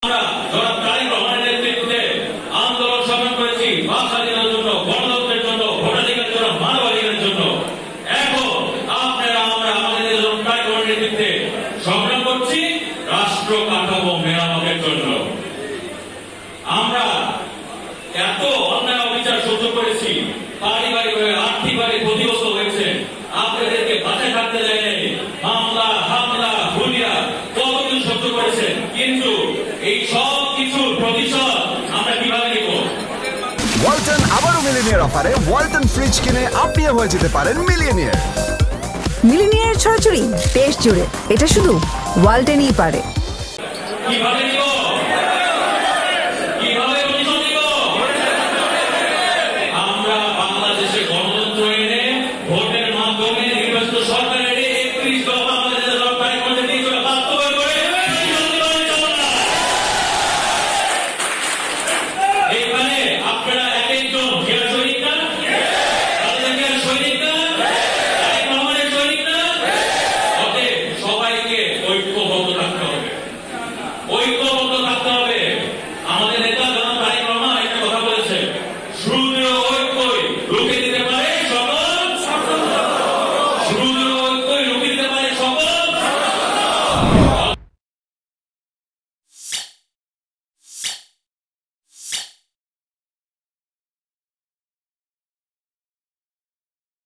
আমরা জনাব তারেক রহমানের নেতৃত্বে আন্দোলন সংগ্রাম করেছি বাক স্বাধীনতার জন্য, গণতন্ত্রের জন্য, ভোটাধিকারের জন্য, মানবাধিকারের জন্য। এখন আপনারা আমরা আমাদের জন্য তারেক রহমানের নেতৃত্বে সংগ্রাম করছি রাষ্ট্র কাঠামো মেরামতের জন্য। আমরা এত অন্যায় অবিচার সহ্য করেছি, পারিবারিকভাবে আর্থিকভাবে ক্ষতিগ্রস্ত হয়েছে, আপনাদেরকে বাঁচে থাকতে দেয় নাই, মামলা হামলা হুলিয়া কত কিছু সহ্য করেছেন, কিন্তু এই সব কিছুর প্রতিশোধ আমরা কিভাবে নিব? ওয়ালটন আবারও মিলিনিয়ার অফারে ওয়ালটন ফ্রিজ কিনে আপনিও হয়ে যেতে পারেন মিলিয়নিয়ার। মিলিনিয়ার ছড়াছড়ি দেশ জুড়ে, এটা শুধু ওয়ালটনই পারে। কিভাবে নিব?